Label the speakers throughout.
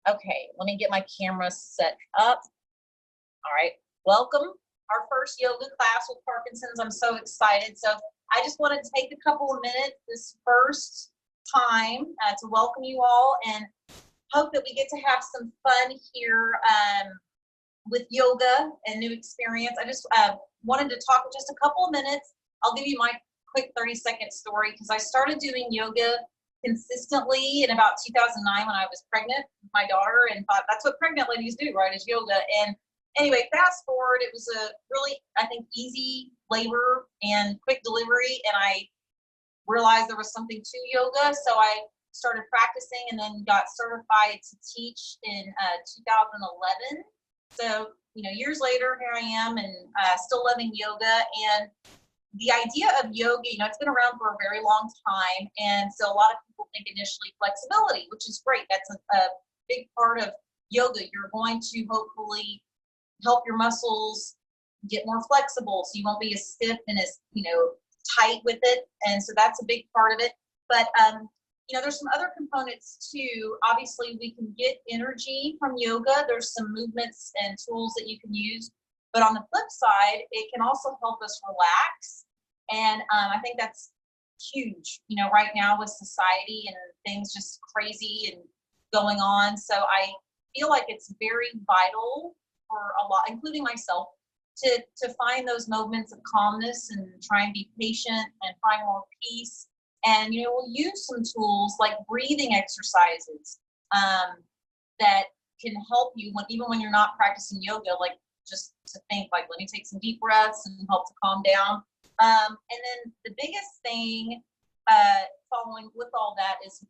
Speaker 1: Okay, let me get my camera set up. All right, welcome. Our first yoga class with Parkinson's. I'm so excited. So I just want to take a couple of minutes this first time to welcome you all and hope that we get to have some fun here with yoga and new experience. I just wanted to talk just a couple of minutes. I'll give you my quick 30-second story because I started doing yoga consistently in about 2009 when I was pregnant with my daughter and thought that's what pregnant ladies do, right, is yoga. And anyway, fast forward, it was a really, I think, easy labor and quick delivery. And I realized there was something to yoga. So I started practicing and then got certified to teach in 2011. So, years later, here I am and still loving yoga. And the idea of yoga, it's been around for a very long time. And so a lot of people think initially flexibility, which is great. That's a big part of yoga. You're going to hopefully help your muscles get more flexible so you won't be as stiff and as, tight with it. And so that's a big part of it. But, there's some other components too. Obviously, we can get energy from yoga. There's some movements and tools that you can use. But on the flip side, it can also help us relax. And I think that's huge, right now with society and things just crazy and going on. So I feel like it's very vital for a lot, including myself, to find those moments of calmness and try and be patient and find more peace. And, we'll use some tools like breathing exercises that can help you even when you're not practicing yoga, like just to think like, let me take some deep breaths and help to calm down. And then the biggest thing following with all that is,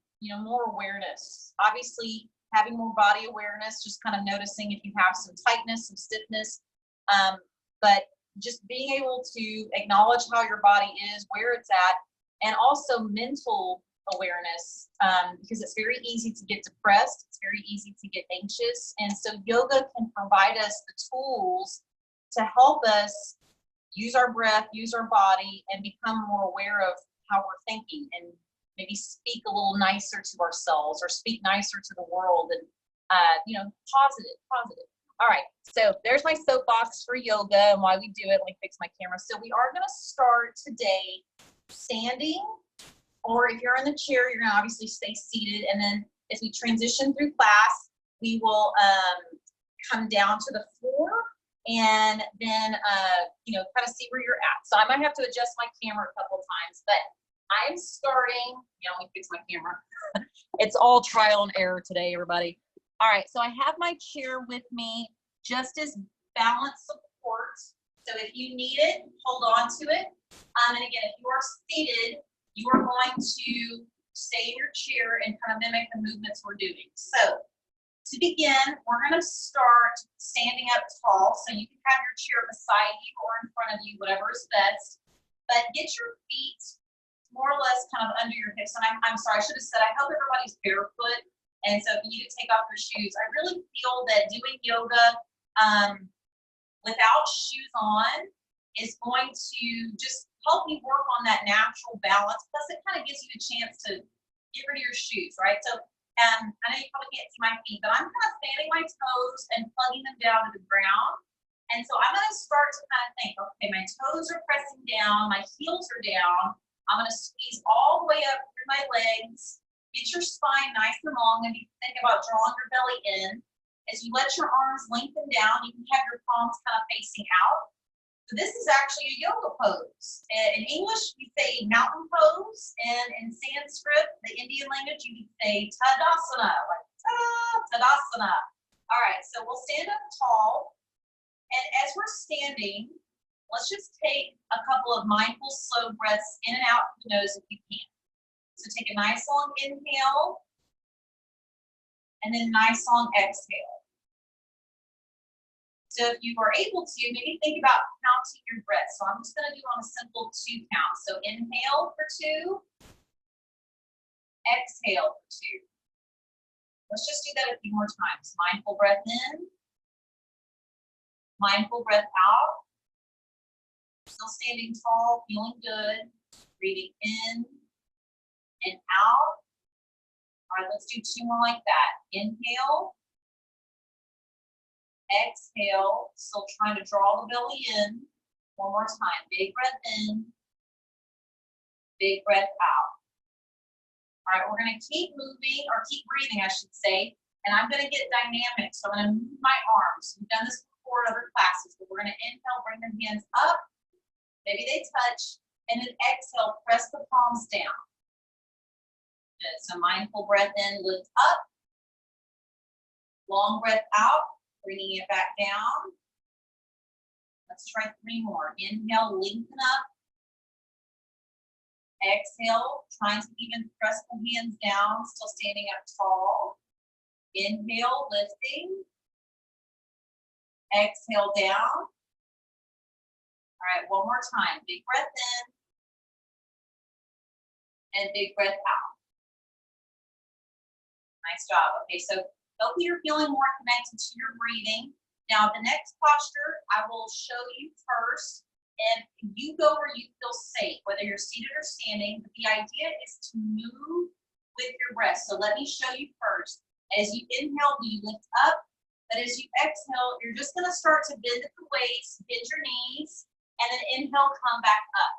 Speaker 1: more awareness. Obviously, having more body awareness, just kind of noticing if you have some tightness, some stiffness, but just being able to acknowledge how your body is, where it's at, and also mental awareness, because it's very easy to get depressed. It's very easy to get anxious. And so yoga can provide us the tools to help us use our breath, use our body, and become more aware of how we're thinking and maybe speak a little nicer to ourselves or speak nicer to the world and, positive. All right, so there's my soapbox for yoga and why we do it. Let me fix my camera. So we are going to start today standing, or if you're in the chair, you're going to obviously stay seated. And then as we transition through class, we will come down to the floor and then, kind of see where you're at. So I might have to adjust my camera a couple times, but I'm starting, let me fix my camera. It's all trial and error today, everybody. All right, so I have my chair with me just as balance support. So if you need it, hold on to it. And again, if you are seated, you are going to stay in your chair and kind of mimic the movements we're doing. So to begin, we're going to start standing up tall. So you can have your chair beside you or in front of you, whatever is best. But get your feet more or less kind of under your hips. And I'm sorry, I should have said, I hope everybody's barefoot. And so if you need to take off your shoes, I really feel that doing yoga without shoes on is going to just help you work on that natural balance. Plus, it kind of gives you a chance to get rid of your shoes, right? So I know you probably can't see my feet, but I'm kind of fanning my toes and plugging them down to the ground. And so I'm going to start to kind of think, okay, my toes are pressing down, my heels are down. I'm going to squeeze all the way up through my legs. Get your spine nice and long, and you can think about drawing your belly in. As you let your arms lengthen down, you can have your palms kind of facing out. So this is actually a yoga pose. In English, we say mountain pose, and in Sanskrit, the Indian language, you can say Tadasana, like Tadasana. All right, so we'll stand up tall, and as we're standing, let's just take a couple of mindful, slow breaths in and out through the nose if you can. So take a nice long inhale and then a nice long exhale. So if you are able to, maybe think about counting your breath. So I'm just going to do on a simple 2 count. So inhale for 2, exhale for 2. Let's just do that a few more times. Mindful breath in, mindful breath out. Still standing tall, feeling good. Breathing in and out. All right, let's do 2 more like that. Inhale Exhale, still trying to draw the belly in. One more time. Big breath in. Big breath out. All right, we're going to keep moving, or keep breathing, I should say. And I'm going to get dynamic. So I'm going to move my arms. We've done this before in other classes, but we're going to inhale, bring the hands up. Maybe they touch. And then exhale, press the palms down. Good. So mindful breath in, lift up. Long breath out, bringing it back down. Let's try 3 more. Inhale, lengthen up. Exhale, trying to even press the hands down, still standing up tall. Inhale, lifting. Exhale, down. All right, one more time. Big breath in. And big breath out. Nice job. Okay, so hopefully you're feeling more connected to your breathing. Now, the next posture I will show you first, and you go where you feel safe, whether you're seated or standing. But the idea is to move with your breath. So let me show you first. As you inhale, you lift up, but as you exhale, you're just going to start to bend at the waist, bend your knees, and then inhale, come back up.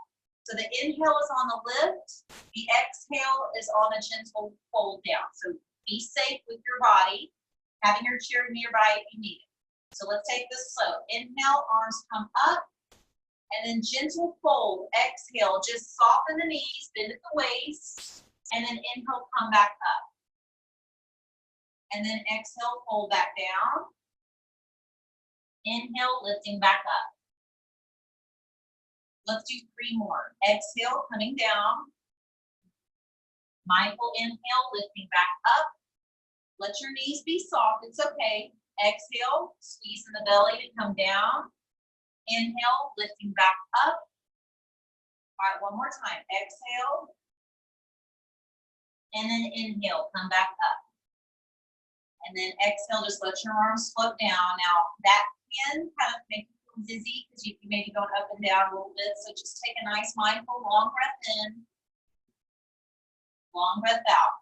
Speaker 1: So the inhale is on the lift, the exhale is on a gentle fold down. So be safe with your body, having your chair nearby if you need it. So let's take this slow. Inhale, arms come up, and then gentle fold. Exhale, just soften the knees, bend at the waist, and then inhale, come back up. And then exhale, fold back down. Inhale, lifting back up. Let's do 3 more. Exhale, coming down. Mindful inhale, lifting back up. Let your knees be soft, it's okay. Exhale, squeeze in the belly to come down. Inhale, lifting back up. All right, one more time. Exhale. And then inhale, come back up. And then exhale, just let your arms float down. Now, that can kind of make you feel dizzy because you may be going up and down a little bit. So just take a nice mindful long breath in. Long breath out.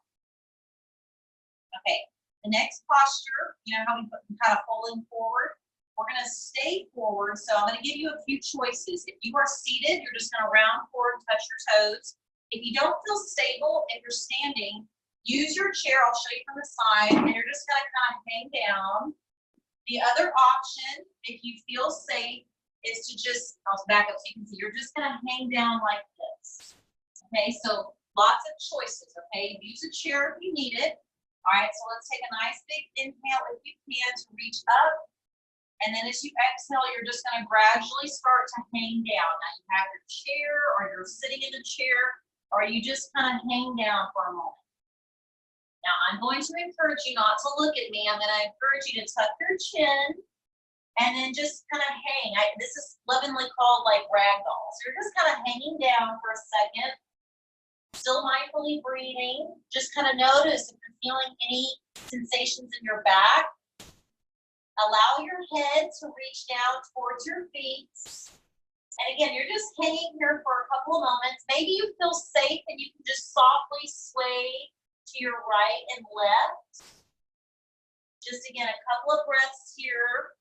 Speaker 1: Okay, the next posture, you know how we kind of folding forward? We're going to stay forward. So I'm going to give you a few choices. If you are seated, you're just going to round forward, touch your toes. If you don't feel stable, if you're standing, use your chair. I'll show you from the side, and you're just going to kind of hang down. The other option, if you feel safe, is to just, I'll back up so you can see, you're just going to hang down like this. Okay, so lots of choices, okay? Use a chair if you need it. All right, so let's take a nice big inhale if you can to reach up. And then as you exhale, you're just going to gradually start to hang down. Now you have your chair, or you're sitting in a chair, or you just kind of hang down for a moment. Now I'm going to encourage you not to look at me. I'm going to encourage you to tuck your chin and then just kind of hang. This is lovingly called like ragdoll. So you're just kind of hanging down for a second. Still mindfully breathing. Just kind of notice if you're feeling any sensations in your back. Allow your head to reach down towards your feet. And again, you're just hanging here for a couple of moments. Maybe you feel safe and you can just softly sway to your right and left. Just again, a couple of breaths here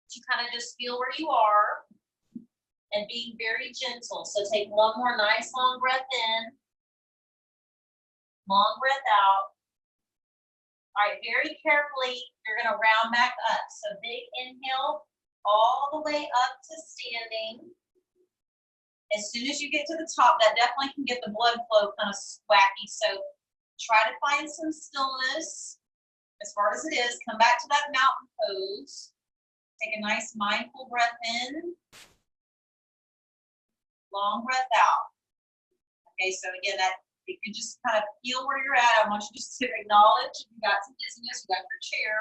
Speaker 1: to kind of just feel where you are. And being very gentle. So take one more nice long breath in. Long breath out. All right, very carefully, you're going to round back up. So big inhale all the way up to standing. As soon as you get to the top, that definitely can get the blood flow kind of wacky. So try to find some stillness. As far as it is, come back to that mountain pose. Take a nice mindful breath in. Long breath out. Okay, so again, that if you just kind of feel where you're at, I want you just to acknowledge if you got some dizziness, you got your chair.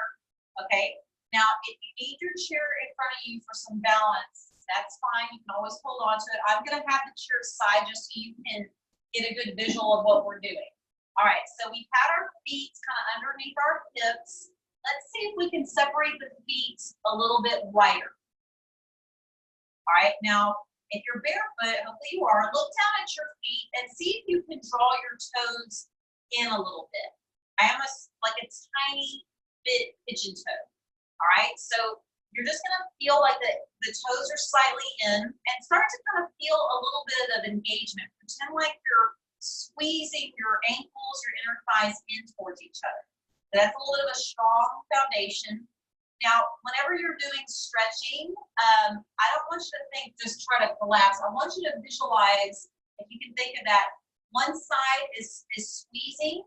Speaker 1: Okay, now if you need your chair in front of you for some balance, that's fine. You can always hold on to it. I'm going to have the chair side just so you can get a good visual of what we're doing. All right, so we've had our feet kind of underneath our hips. Let's see if we can separate the feet a little bit wider. All right, now, if you're barefoot, hopefully you are, look down at your feet and see if you can draw your toes in a little bit. I almost like a tiny bit pigeon toe. All right, so you're just gonna feel like the toes are slightly in and start to kind of feel a little bit of engagement. Pretend like you're squeezing your ankles, your inner thighs in towards each other. That's a little bit of a strong foundation. Now, whenever you're doing stretching, I don't want you to think just try to collapse. I want you to visualize, if you can think of that, one side is squeezing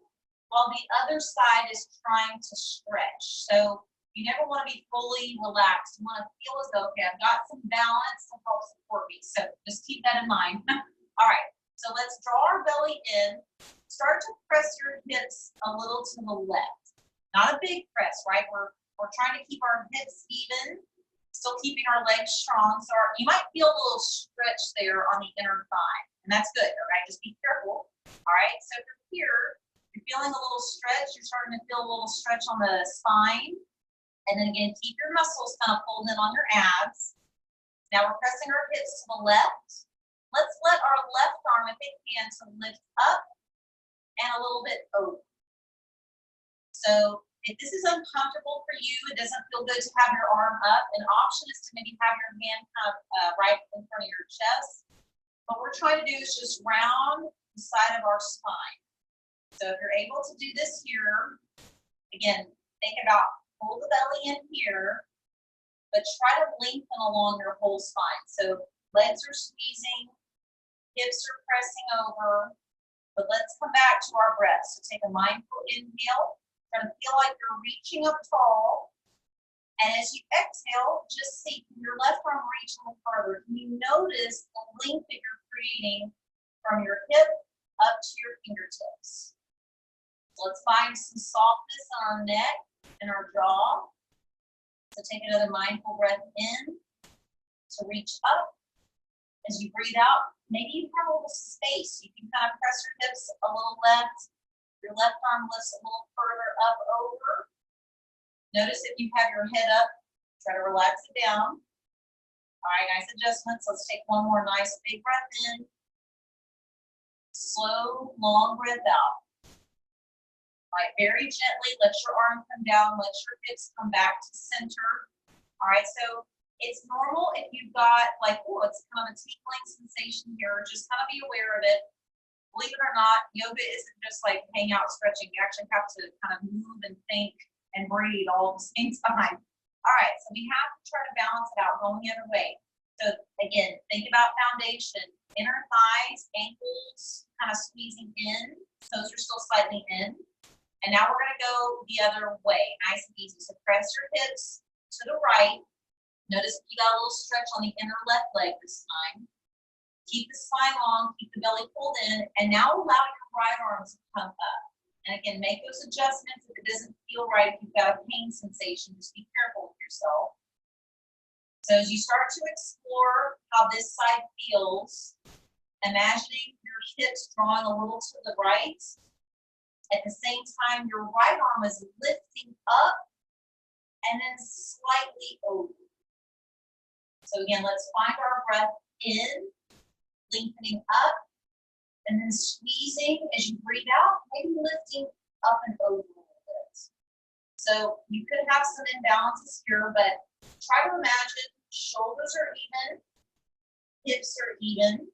Speaker 1: while the other side is trying to stretch. So you never want to be fully relaxed. You want to feel as though, okay, I've got some balance to help support me. So just keep that in mind. All right, so let's draw our belly in. Start to press your hips a little to the left. Not a big press, right? We're trying to keep our hips even, still keeping our legs strong. So you might feel a little stretch there on the inner thigh, and that's good, all right? Just be careful, all right? So from here, you're feeling a little stretch. You're starting to feel a little stretch on the spine. And then again, keep your muscles kind of pulled in on your abs. Now we're pressing our hips to the left. Let's let our left arm, if it can, to lift up and a little bit over. So if this is uncomfortable for you, it doesn't feel good to have your arm up, an option is to maybe have your hand kind of right in front of your chest. What we're trying to do is just round the side of our spine. So if you're able to do this here, again, think about pull the belly in here, but try to lengthen along your whole spine. So legs are squeezing, hips are pressing over, but let's come back to our breath. So take a mindful inhale. Try to feel like you're reaching up tall. And as you exhale, just see, can your left arm reach a little further? Can you notice the length that you're creating from your hip up to your fingertips? So let's find some softness on our neck and our jaw. So take another mindful breath in to reach up. As you breathe out, maybe you have a little space. You can kind of press your hips a little left. Your left arm lifts a little further up over. Notice if you have your head up, try to relax it down. All right, nice adjustments. Let's take one more nice big breath in. Slow, long breath out. All right, very gently, let your arm come down, let your hips come back to center. All right, so it's normal if you've got like, oh, it's kind of a tingling sensation here. Just kind of be aware of it. Believe it or not, yoga isn't just like hang out stretching. You actually have to kind of move and think and breathe all at the same time. All right, so we have to try to balance it out going the other way. So again, think about foundation, inner thighs, ankles kind of squeezing in, toes are still slightly in. And now we're gonna go the other way, nice and easy. So press your hips to the right. Notice you got a little stretch on the inner left leg this time. Keep the spine long, keep the belly pulled in, and now allow your right arm to come up. And again, make those adjustments if it doesn't feel right, if you've got a pain sensation, just be careful with yourself. So as you start to explore how this side feels, imagining your hips drawing a little to the right. At the same time, your right arm is lifting up and then slightly over. So again, let's find our breath in. Lengthening up and then squeezing as you breathe out, maybe lifting up and over a little bit. So you could have some imbalances here, but try to imagine shoulders are even, hips are even.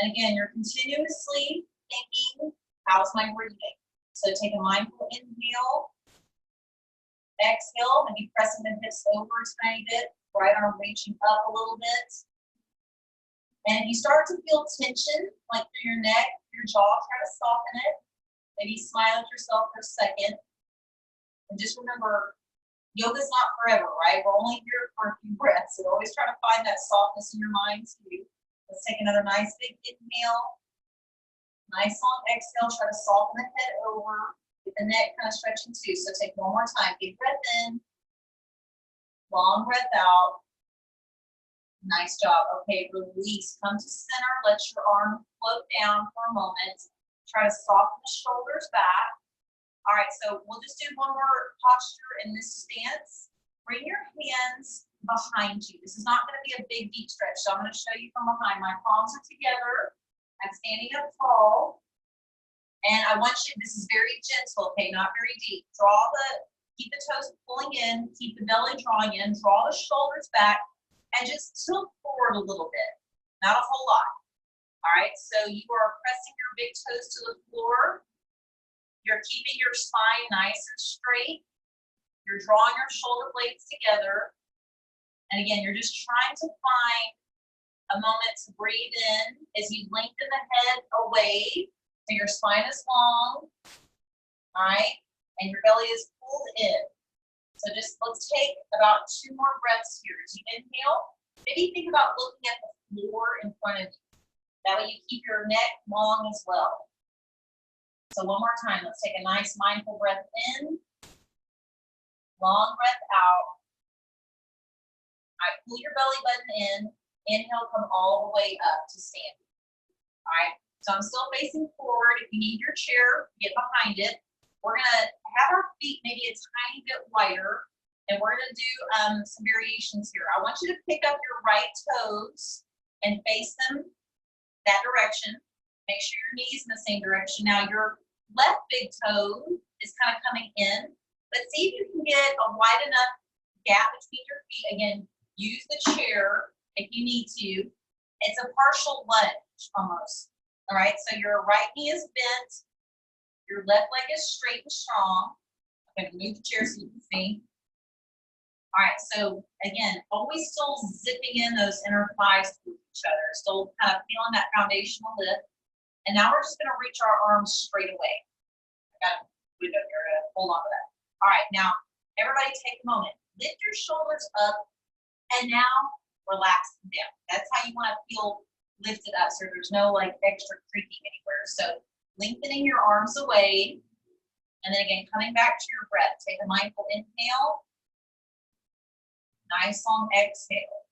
Speaker 1: And again, you're continuously thinking, how's my breathing? So take a mindful inhale, exhale, maybe pressing the hips over a tiny bit, right arm reaching up a little bit. And if you start to feel tension, like through your neck, your jaw, try to soften it. Maybe smile at yourself for a second. And just remember, yoga's not forever, right? We're only here for a few breaths. So always try to find that softness in your mind too. Let's take another nice big inhale. Nice long exhale. Try to soften the head over. Get the neck kind of stretching too. So take one more time. Big breath in. Long breath out. Nice job. Okay, release. Come to center. Let your arm float down for a moment. Try to soften the shoulders back. All right, so we'll just do one more posture in this stance. Bring your hands behind you. This is not going to be a big, deep stretch, so I'm going to show you from behind. My palms are together. I'm standing up tall. And I want you, this is very gentle, okay, not very deep. Keep the toes pulling in, keep the belly drawing in, draw the shoulders back, and just tilt forward a little bit. Not a whole lot. All right, so you are pressing your big toes to the floor. You're keeping your spine nice and straight. You're drawing your shoulder blades together. And again, you're just trying to find a moment to breathe in as you lengthen the head away so your spine is long, all right? And your belly is pulled in. So just let's take about 2 more breaths here. As you inhale, maybe think about looking at the floor in front of you. That way you keep your neck long as well. So one more time, let's take a nice mindful breath in, long breath out. All right, pull your belly button in, inhale, come all the way up to standing. All right, so I'm still facing forward. If you need your chair, get behind it. We're gonna have our feet maybe a tiny bit wider, and we're gonna do some variations here. I want you to pick up your right toes and face them that direction. Make sure your knees in the same direction. Now your left big toe is kind of coming in, but see if you can get a wide enough gap between your feet. Again, use the chair if you need to. It's a partial lunge almost. All right, so your right knee is bent, your left leg is straight and strong. I'm going to move the chair so you can see. All right, so again, always still zipping in those inner thighs to each other, still kind of feeling that foundational lift. And now we're just going to reach our arms straight away. I got a window here to hold on to that. All right, now everybody take a moment. Lift your shoulders up and now relax them down. That's how you want to feel lifted up, so there's no like extra creaking anywhere. So lengthening your arms away, and then again, coming back to your breath. Take a mindful inhale. Nice long exhale.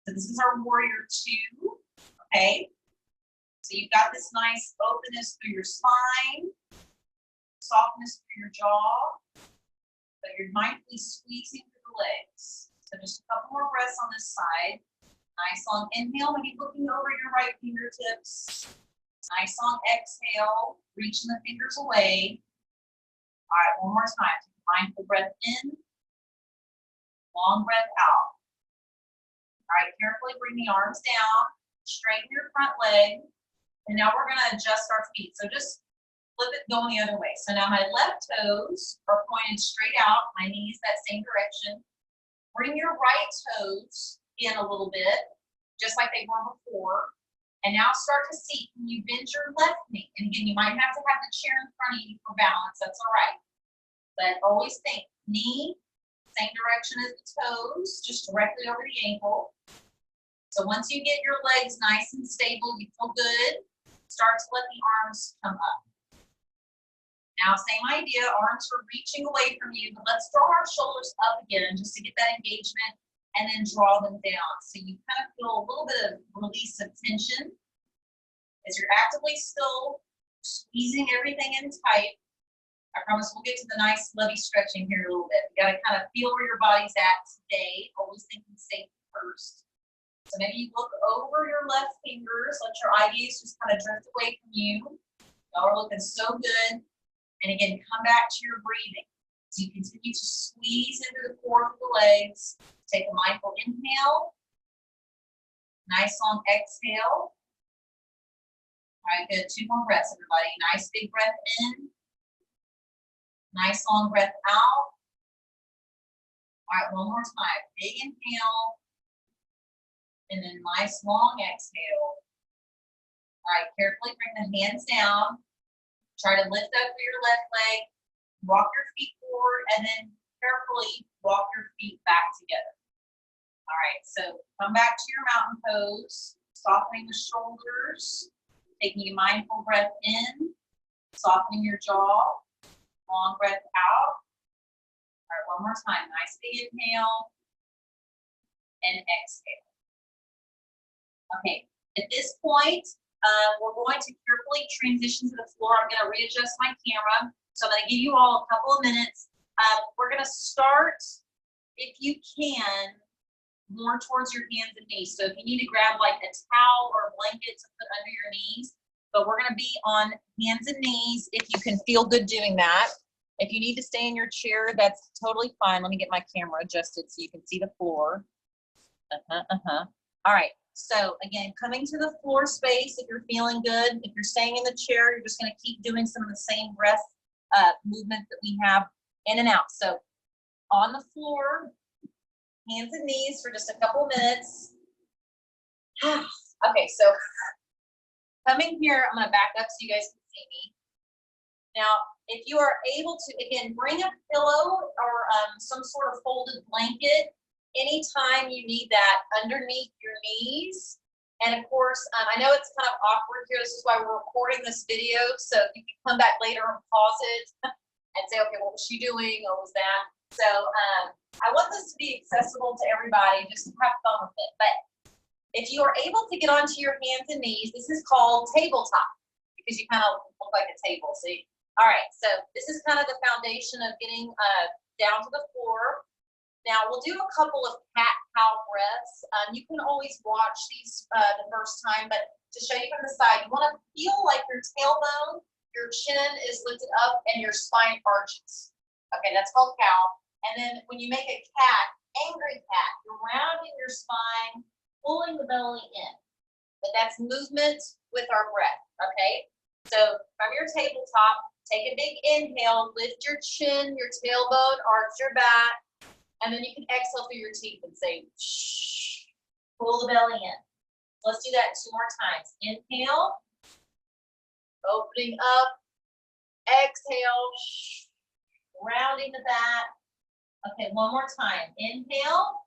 Speaker 1: So this is our warrior 2, okay? So you've got this nice openness through your spine, softness through your jaw, but you're mindfully squeezing through the legs. So just a couple more breaths on this side. Nice long inhale, maybe looking over your right fingertips. Nice long exhale, reaching the fingers away. All right, one more time. Take a mindful breath in, long breath out. All right, carefully bring the arms down, straighten your front leg, and now we're gonna adjust our feet. So just flip it going the other way. So now my left toes are pointed straight out, my knees that same direction. Bring your right toes in a little bit, just like they were before. And now start to see, can you bend your left knee? And again, you might have to have the chair in front of you for balance, that's all right. But always think, knee, same direction as the toes, just directly over the ankle. So once you get your legs nice and stable, you feel good, start to let the arms come up. Now, same idea, arms are reaching away from you, but let's draw our shoulders up again just to get that engagement, and then draw them down. So you kind of feel a little bit of release of tension as you're actively still squeezing everything in tight. I promise we'll get to the nice lovey stretching here in a little bit. You got to kind of feel where your body's at today, always thinking safety first. So maybe you look over your left fingers, let your eye gaze just kind of drift away from you. Y'all are looking so good. And again, come back to your breathing. So you continue to squeeze into the core of the legs. Take a mindful inhale. Nice long exhale. All right, good. 2 more breaths, everybody. Nice big breath in. Nice long breath out. All right, one more time. Big inhale. And then nice long exhale. All right, carefully bring the hands down. Try to lift up through your left leg. Walk your feet forward, and then carefully walk your feet back together. All right, so come back to your mountain pose, softening the shoulders, taking a mindful breath in, softening your jaw, long breath out. All right, one more time. Nice big inhale and exhale. Okay, at this point, we're going to carefully transition to the floor. I'm going to readjust my camera. So I'm going to give you all a couple of minutes. We're going to start, if you can, more towards your hands and knees. So if you need to grab like a towel or a blanket to put under your knees, but we're going to be on hands and knees if you can feel good doing that. If you need to stay in your chair, that's totally fine. Let me get my camera adjusted so you can see the floor. All right, so again, coming to the floor space if you're feeling good. If you're staying in the chair, you're just gonna keep doing some of the same breath movement that we have in and out. So on the floor, hands and knees for just a couple minutes. Okay, so coming here, I'm gonna back up so you guys can see me. Now, if you are able to, again, bring a pillow or some sort of folded blanket anytime you need that underneath your knees. And of course, I know it's kind of awkward here. This is why we're recording this video. So you can come back later and pause it and say, okay, what was she doing? What was that? So I want this to be accessible to everybody, just to have fun with it. But if you are able to get onto your hands and knees, this is called tabletop because you kind of look like a table, see? All right, so this is kind of the foundation of getting down to the floor. Now we'll do a couple of cat-cow breaths. You can always watch these the first time, but to show you from the side, you want to feel like your tailbone, your chin is lifted up, and your spine arches. Okay, that's called cow. And then when you make a cat, angry cat, you're rounding your spine, pulling the belly in. But that's movement with our breath, okay? So from your tabletop, take a big inhale, lift your chin, your tailbone, arch your back, and then you can exhale through your teeth and say, shh, pull the belly in. Let's do that 2 more times. Inhale, opening up, exhale, shh, rounding the back. Okay, 1 more time. Inhale,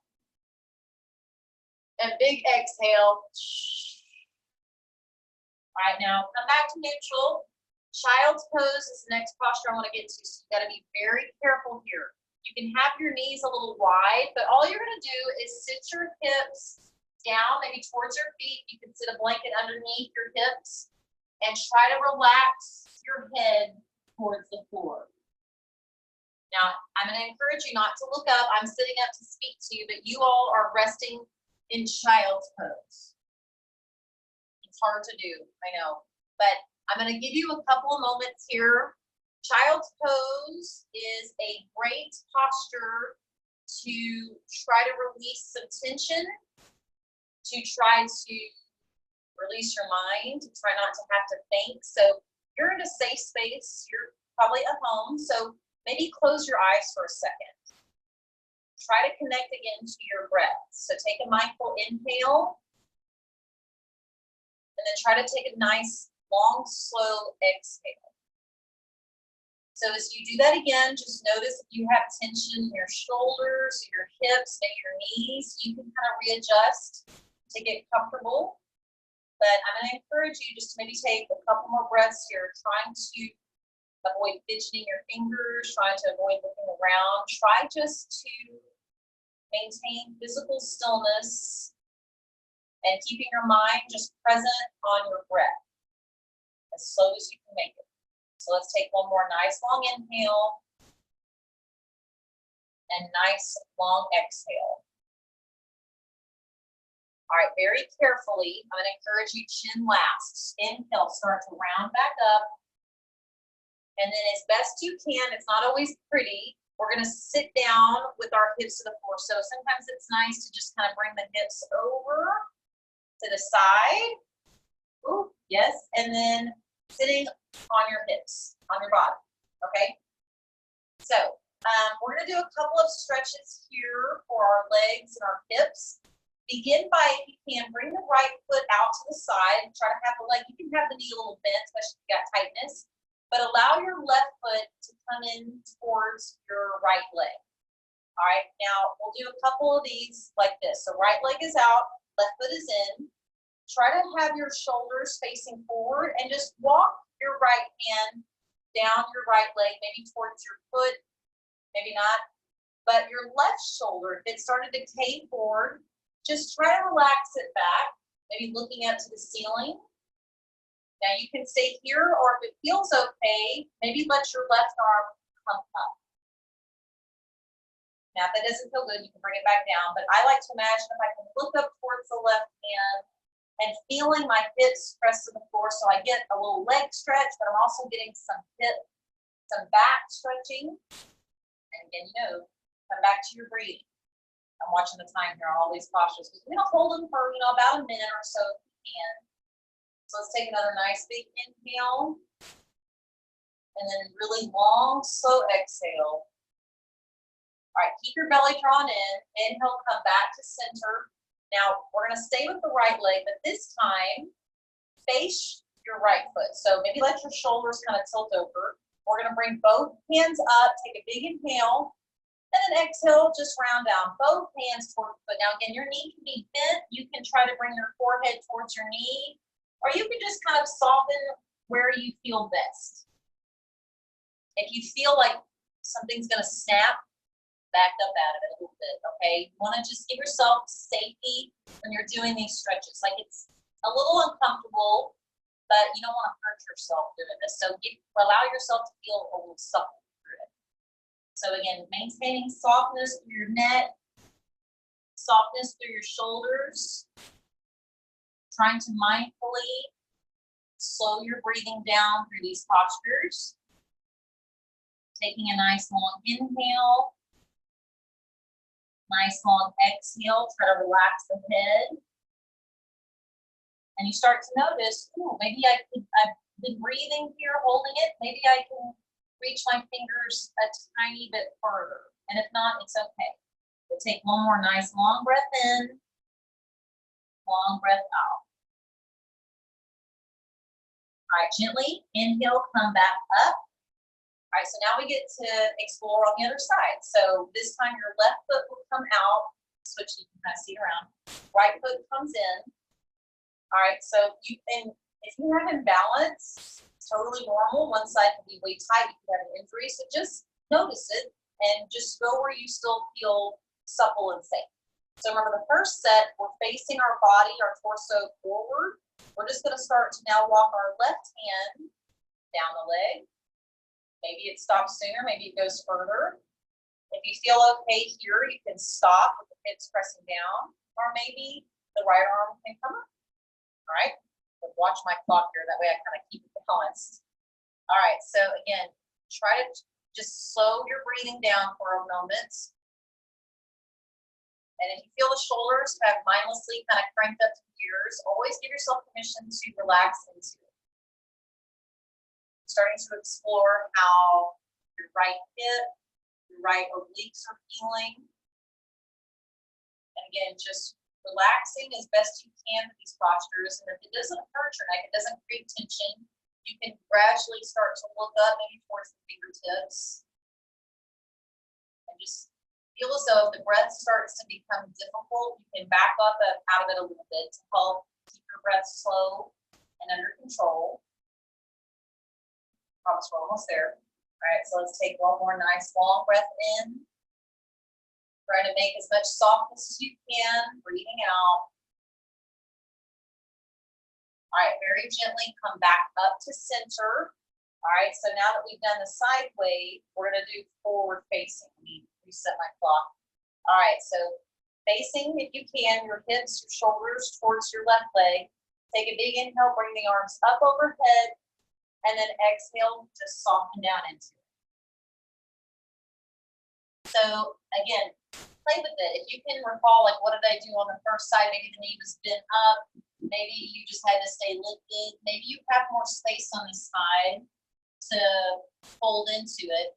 Speaker 1: and big exhale. Shh. All right, now come back to neutral. Child's pose is the next posture I want to get to, so you got to be very careful here. You can have your knees a little wide, but all you're going to do is sit your hips down, maybe towards your feet. You can sit a blanket underneath your hips and try to relax your head towards the floor. Now, I'm going to encourage you not to look up. I'm sitting up to speak to you, but you all are resting in child's pose. It's hard to do, I know, but I'm going to give you a couple of moments here. Child's pose is a great posture to try to release some tension, to try to release your mind, to try not to have to think. So you're in a safe space, you're probably at home, so maybe close your eyes for a second. Try to connect again to your breath. So take a mindful inhale, and then try to take a nice, long, slow exhale. So as you do that again, just notice if you have tension in your shoulders, your hips, maybe your knees, you can kind of readjust to get comfortable. But I'm going to encourage you just to maybe take a couple more breaths here, trying to avoid fidgeting your fingers, trying to avoid looking around. Try just to maintain physical stillness and keeping your mind just present on your breath as slow as you can make it. So let's take one more nice long inhale and nice long exhale. All right, very carefully, I'm going to encourage you chin last. Inhale, start to round back up. And then as best you can, it's not always pretty, we're going to sit down with our hips to the floor. So sometimes it's nice to just kind of bring the hips over to the side. Ooh, yes, and then sitting on your hips, on your body, okay? So we're gonna do a couple of stretches here for our legs and our hips. Begin by, if you can, bring the right foot out to the side. Try to have the leg, you can have the knee a little bent, especially if you got tightness, but allow your left foot to come in towards your right leg. All right, now we'll do a couple of these like this. So right leg is out, left foot is in. Try to have your shoulders facing forward and just walk your right hand down your right leg, maybe towards your foot, maybe not. But your left shoulder, if it started to cave forward, just try to relax it back, maybe looking up to the ceiling. Now you can stay here, or if it feels okay, maybe let your left arm come up. Now if that doesn't feel good, you can bring it back down. But I like to imagine if I can look up towards the left hand, and feeling my hips press to the floor, so I get a little leg stretch, but I'm also getting some hip Some back stretching. And again, come back to your breathing. I'm watching the time here on all these postures because we're going to hold them for, about a minute or so if we can. So let's take another nice big inhale. And then really long, slow exhale. All right, keep your belly drawn in. Inhale, come back to center. Now, we're going to stay with the right leg, but this time, face your right foot. So maybe let your shoulders kind of tilt over. We're going to bring both hands up, take a big inhale, and then exhale, just round down. Both hands toward the foot. Now, again, your knee can be bent. You can try to bring your forehead towards your knee, or you can just kind of soften where you feel best. If you feel like something's going to snap, back up out of it a little bit, okay? You want to just give yourself safety when you're doing these stretches. Like, it's a little uncomfortable, but you don't want to hurt yourself doing this. So allow yourself to feel a little supple through it. So again, maintaining softness through your neck, softness through your shoulders, trying to mindfully slow your breathing down through these postures. Taking a nice long inhale, nice long exhale, try to relax the head. And you start to notice, maybe I've been breathing here, holding it. Maybe I can reach my fingers a tiny bit further. And if not, it's okay. But take one more nice long breath in, long breath out. All right, gently inhale, come back up. All right, so now we get to explore on the other side. So this time your left foot will come out, switch, you can kind of see around. Right foot comes in. All right, so if you have imbalance, it's totally normal. One side can be way tight, you can have an injury, so just notice it and just go where you still feel supple and safe. So remember the first set, we're facing our body, our torso forward. We're just gonna start to now walk our left hand down the leg. Maybe it stops sooner, maybe it goes further. If you feel okay here, you can stop with the hips pressing down, or maybe the right arm can come up. All right, so watch my clock here, that way I kind of keep it balanced. All right, so again, try to just slow your breathing down for a moment. And if you feel the shoulders have mindlessly kind of cranked up to the ears, always give yourself permission to relax into it. Starting to explore how your right hip, your right obliques are feeling. And again, just relaxing as best you can with these postures. And if it doesn't hurt your neck, it doesn't create tension, you can gradually start to look up maybe towards the fingertips. And just feel as though if the breath starts to become difficult, you can back up out of it a little bit to help keep your breath slow and under control. Promise we're almost there. All right, so let's take one more nice long breath in. Try to make as much softness as you can, breathing out. All right, very gently come back up to center. All right, so now that we've done the side wave, we're gonna do forward facing. Let me reset my clock. All right, so facing, if you can, your hips, your shoulders towards your left leg. Take a big inhale, bring the arms up overhead. And then exhale, just soften down into it. So again, play with it. If you can recall, like, what did I do on the first side? Maybe the knee was bent up. Maybe you just had to stay lifted. Maybe you have more space on the side to fold into it.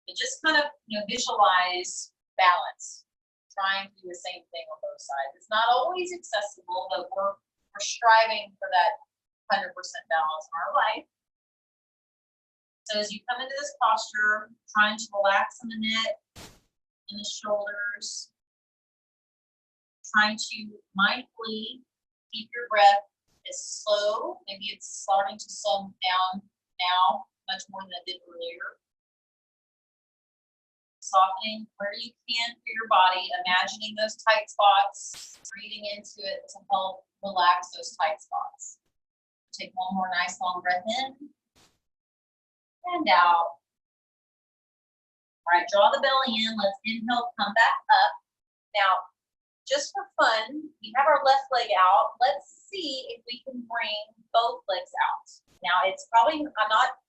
Speaker 1: But just kind of, visualize balance. Trying to do the same thing on both sides. It's not always accessible, but we're striving for that 100% balance in our life. So as you come into this posture, trying to relax in the neck and the shoulders, trying to mindfully keep your breath as slow. Maybe it's starting to slow down now much more than it did earlier. Softening where you can through your body, imagining those tight spots, breathing into it to help relax those tight spots. Take one more nice long breath in and out. All right, draw the belly in. Let's inhale, come back up. Now, just for fun, we have our left leg out. Let's see if we can bring both legs out. Now, it's probably, I'm not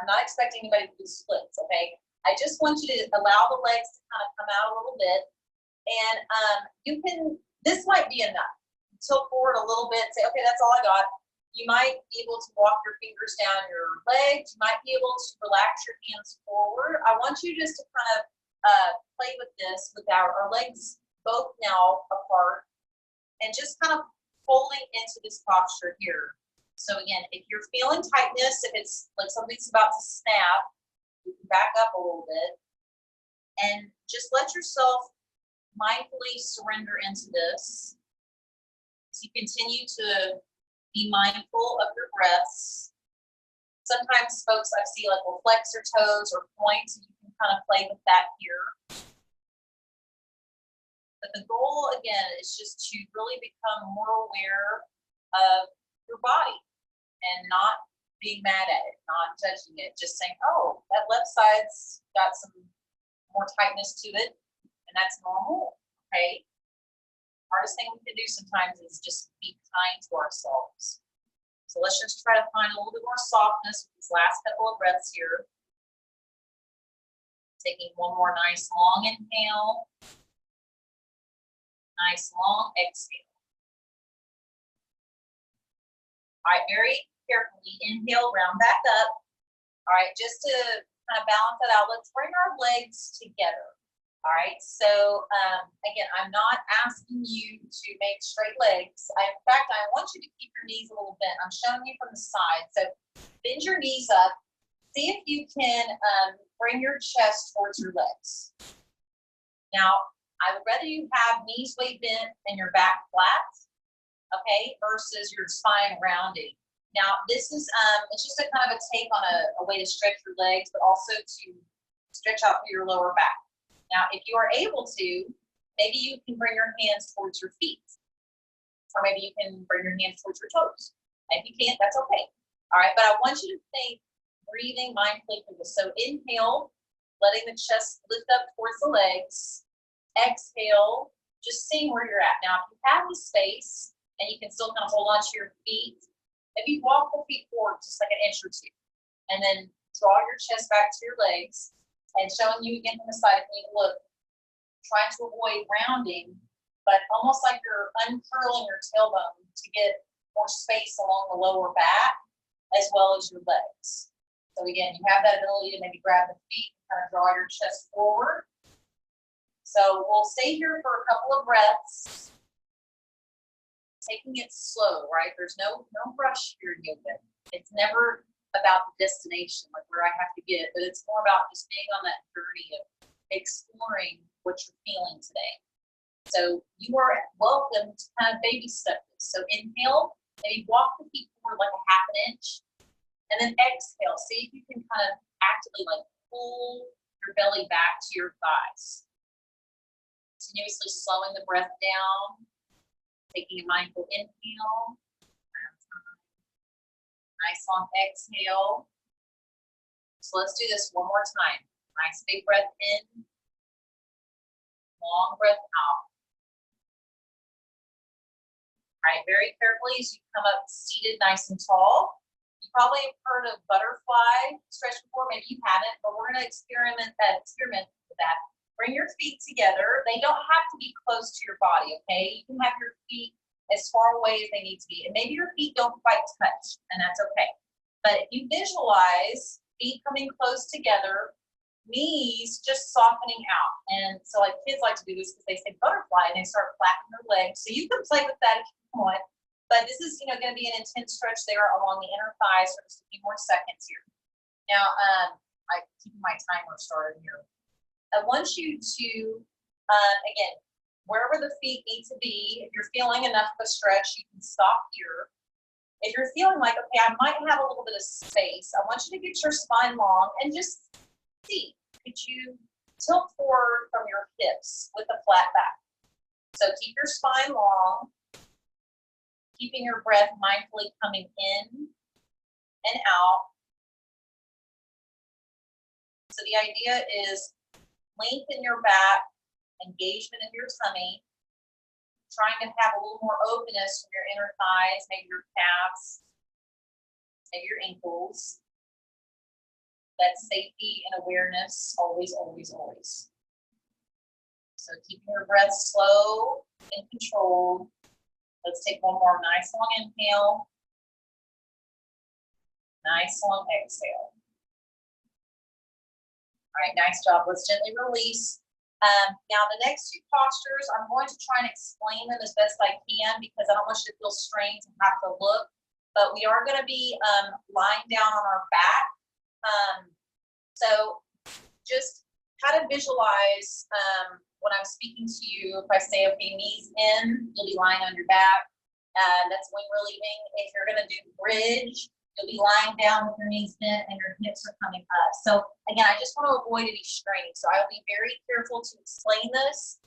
Speaker 1: I'm not expecting anybody to do splits, okay? I just want you to allow the legs to kind of come out a little bit. And you can, this might be enough. Tilt forward a little bit, say, okay, that's all I got. You might be able to walk your fingers down your legs. You might be able to relax your hands forward. I want you just to kind of play with this with our legs both now apart and just kind of folding into this posture here. So again, if you're feeling tightness, if it's like something's about to snap, you can back up a little bit and just let yourself mindfully surrender into this. As you continue to be mindful of your breaths. Sometimes folks I see like will flex their toes or point, and you can kind of play with that here. But the goal again is just to really become more aware of your body and not being mad at it, not judging it, just saying, oh, that left side's got some more tightness to it, and that's normal, okay? Hardest thing we can do sometimes is just be kind to ourselves. So let's just try to find a little bit more softness with these last couple of breaths here. Taking one more nice long inhale. Nice long exhale. All right, very carefully inhale, round back up. All right, just to kind of balance that out, let's bring our legs together. All right, so again, I'm not asking you to make straight legs. In fact, I want you to keep your knees a little bent. I'm showing you from the side. So bend your knees up. See if you can bring your chest towards your legs. Now, I would rather you have knees way bent and your back flat, okay, versus your spine rounding. Now, this is, it's just a kind of a take on a way to stretch your legs, but also to stretch out through your lower back. Now, if you are able to, maybe you can bring your hands towards your feet. Or maybe you can bring your hands towards your toes. If you can't, that's okay. All right, but I want you to think breathing mindfully through this. So inhale, letting the chest lift up towards the legs. Exhale, just seeing where you're at. Now, if you have the space and you can still kind of hold on to your feet, maybe walk the feet forward just like an inch or two. And then draw your chest back to your legs. And showing you again from the side, if you look, trying to avoid rounding, but almost like you're uncurling your tailbone to get more space along the lower back, as well as your legs. So again, you have that ability to maybe grab the feet and kind of draw your chest forward. So we'll stay here for a couple of breaths. Taking it slow, right? There's no rush here in yoga. It's never about the destination, like where I have to get, but it's more about just being on that journey of exploring what you're feeling today. So you are welcome to kind of baby step this. So inhale, maybe walk the feet forward like a half an inch, and then exhale. See if you can kind of actively like pull your belly back to your thighs. Continuously slowing the breath down, taking a mindful inhale. Nice long exhale. So let's do this one more time. Nice big breath in. Long breath out. All right, very carefully as you come up seated nice and tall. You probably have heard of butterfly stretch before. Maybe you haven't, but we're going to experiment with that. Bring your feet together. They don't have to be close to your body, okay? You can have your feet as far away as they need to be. And maybe your feet don't quite touch, and that's okay. But if you visualize feet coming close together, knees just softening out. And so like kids like to do this because they say butterfly and they start flapping their legs. So you can play with that if you want. But this is, going to be an intense stretch there along the inner thighs for just a few more seconds here. Now, I keep my timer started here. I want you to, again, wherever the feet need to be, if you're feeling enough of a stretch, you can stop here. If you're feeling like, okay, I might have a little bit of space, I want you to get your spine long and just see, could you tilt forward from your hips with a flat back? So keep your spine long, keeping your breath mindfully coming in and out. So the idea is lengthen your back, engagement in your tummy, trying to have a little more openness from your inner thighs, maybe your calves, maybe your ankles. That's safety and awareness, always, always, always. So keeping your breath slow and controlled. Let's take one more nice long inhale. Nice long exhale. All right, nice job. Let's gently release. Now the next two postures, I'm going to try and explain them as best I can because I don't want you to feel strained and have to look. But we are going to be lying down on our back. So just kind of visualize when I'm speaking to you, if I say, okay, knees in, you'll be lying on your back. That's wing relieving. If you're going to do bridge, you'll be lying down with your knees bent and your hips are coming up. So again, I just want to avoid any strain. So I'll be very careful to explain this,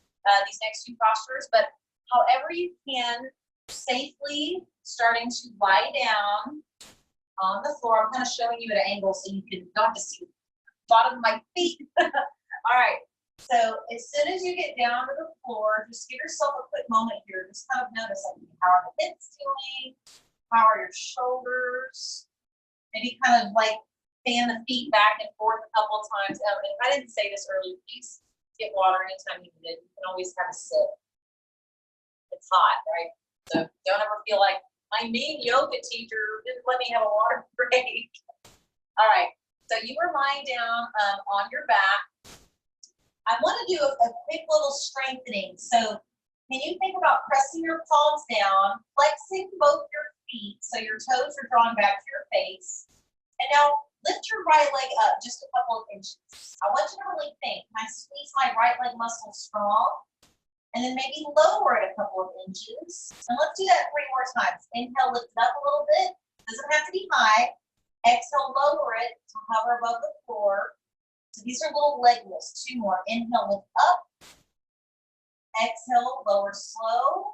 Speaker 1: these next two postures, but however you can, safely starting to lie down on the floor. I'm kind of showing you at an angle so you can not just see the bottom of my feet. All right. So as soon as you get down to the floor, just give yourself a quick moment here. Just kind of notice, like, how are the hips doing? How are your shoulders? Maybe kind of like fan the feet back and forth a couple of times. And if I didn't say this earlier, please get water anytime you need it. You can always have a sip. It's hot, right? So don't ever feel like my mean yoga teacher didn't let me have a water break. All right. So you are lying down on your back. I want to do a quick little strengthening. So can you think about pressing your palms down, flexing both your feet so your toes are drawn back to your face. And now lift your right leg up just a couple of inches. I want you to really think, can I squeeze my right leg muscle strong? And then maybe lower it a couple of inches. And let's do that 3 more times. Inhale, lift it up a little bit. Doesn't have to be high. Exhale, lower it to hover above the floor. So these are little leg lifts. 2 more. Inhale, lift up. Exhale, lower slow.